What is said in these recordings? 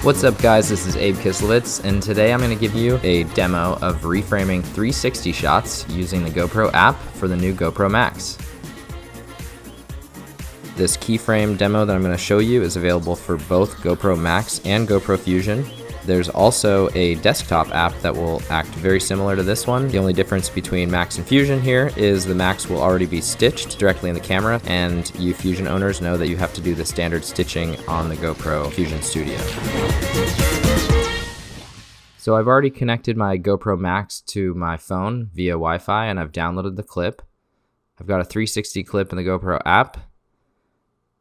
What's up guys, this is Abe Kislevitz, and today I'm going to give you a demo of reframing 360 shots using the GoPro app for the new GoPro Max. This keyframe demo that I'm going to show you is available for both GoPro Max and GoPro Fusion. There's also a desktop app that will act very similar to this one. The only difference between Max and Fusion here is the Max will already be stitched directly in the camera, and you Fusion owners know that you have to do the standard stitching on the GoPro Fusion Studio. So I've already connected my GoPro Max to my phone via Wi-Fi, and I've downloaded the clip. I've got a 360 clip in the GoPro app.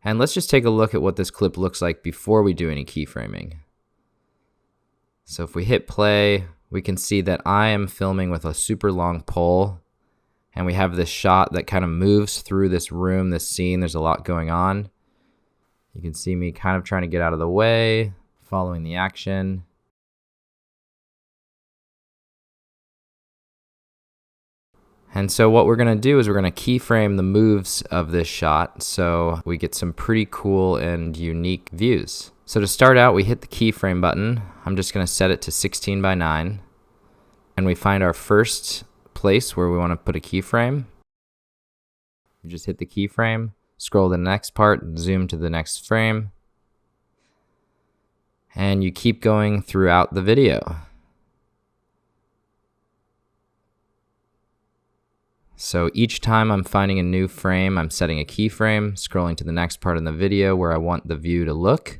And let's just take a look at what this clip looks like before we do any keyframing. So if we hit play, we can see that I am filming with a super long pole, and we have this shot that kind of moves through this room, this scene. There's a lot going on. You can see me kind of trying to get out of the way, following the action. And so what we're going to do is we're going to keyframe the moves of this shot so we get some pretty cool and unique views. So to start out, we hit the keyframe button. I'm just going to set it to 16 by 9. And we find our first place where we want to put a keyframe. You just hit the keyframe, scroll to the next part, zoom to the next frame. And you keep going throughout the video. So each time I'm finding a new frame, I'm setting a keyframe, scrolling to the next part in the video where I want the view to look,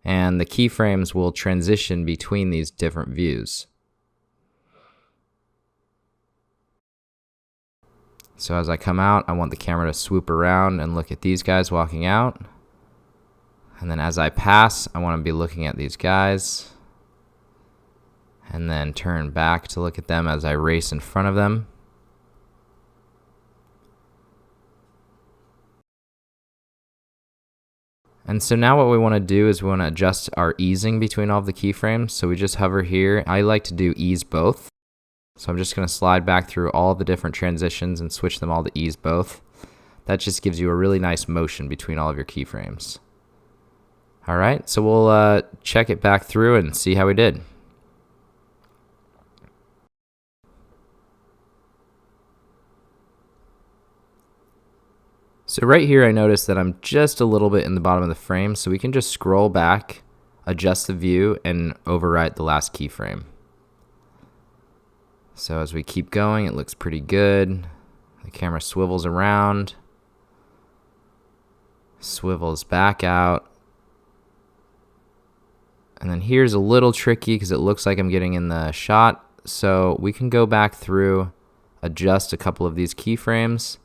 and the keyframes will transition between these different views. So as I come out, I want the camera to swoop around and look at these guys walking out. And then as I pass, I want to be looking at these guys. And then turn back to look at them as I race in front of them. And so now what we want to do is we want to adjust our easing between all of the keyframes. So we just hover here. I like to do ease both. So I'm just going to slide back through all the different transitions and switch them all to ease both. That just gives you a really nice motion between all of your keyframes. All right, so we'll check it back through and see how we did. So right here I notice that I'm just a little bit in the bottom of the frame, so we can just scroll back, adjust the view, and overwrite the last keyframe. So as we keep going, it looks pretty good. The camera swivels around, swivels back out. And then here's a little tricky because it looks like I'm getting in the shot. So we can go back through, adjust a couple of these keyframes.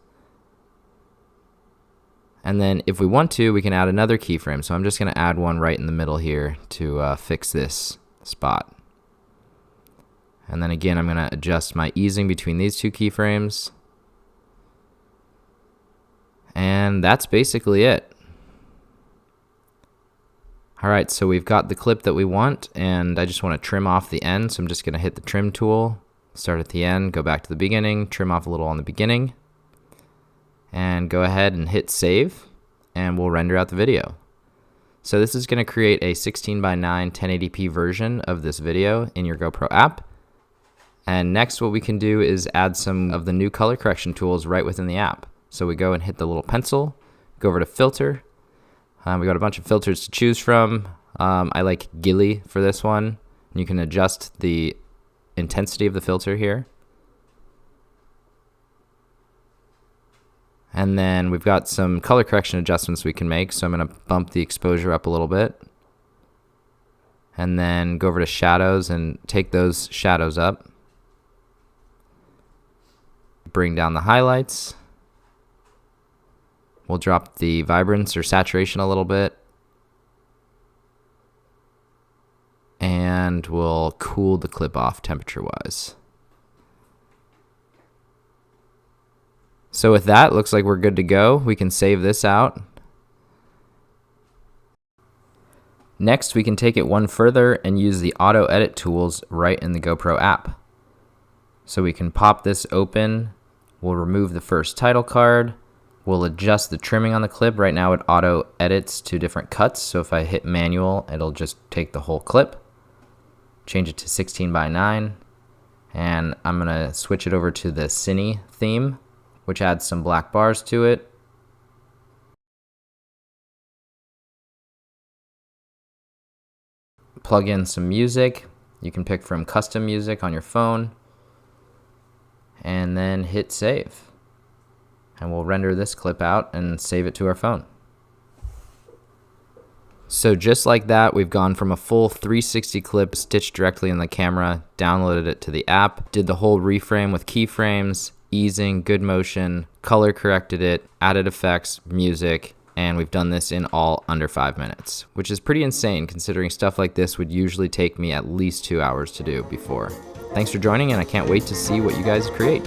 And then if we want to, we can add another keyframe. So I'm just going to add one right in the middle here to fix this spot. And then again, I'm going to adjust my easing between these two keyframes. And that's basically it. All right, so we've got the clip that we want, and I just want to trim off the end. So I'm just going to hit the trim tool, start at the end, go back to the beginning, trim off a little on the beginning. And go ahead and hit save, and we'll render out the video. So this is going to create a 16 by 9 1080p version of this video in your GoPro app. And next what we can do is add some of the new color correction tools right within the app. So we go and hit the little pencil, go over to filter. We got a bunch of filters to choose from. I like Gilly for this one. You can adjust the intensity of the filter here. And then we've got some color correction adjustments we can make. So I'm going to bump the exposure up a little bit. And then go over to shadows and take those shadows up. Bring down the highlights. We'll drop the vibrance or saturation a little bit. And we'll cool the clip off temperature-wise. So with that, looks like we're good to go. We can save this out. Next, we can take it one further and use the auto edit tools right in the GoPro app. So we can pop this open. We'll remove the first title card. We'll adjust the trimming on the clip. Right now it auto edits to different cuts, so if I hit manual, it'll just take the whole clip. Change it to 16:9, and I'm gonna switch it over to the Cine theme, which adds some black bars to it. Plug in some music. You can pick from custom music on your phone, and then hit save. And we'll render this clip out and save it to our phone. So just like that, we've gone from a full 360 clip stitched directly in the camera, downloaded it to the app, did the whole reframe with keyframes, easing, good motion, color corrected it, added effects, music, and we've done this in all under 5 minutes, which is pretty insane considering stuff like this would usually take me at least 2 hours to do before. Thanks for joining, and I can't wait to see what you guys create.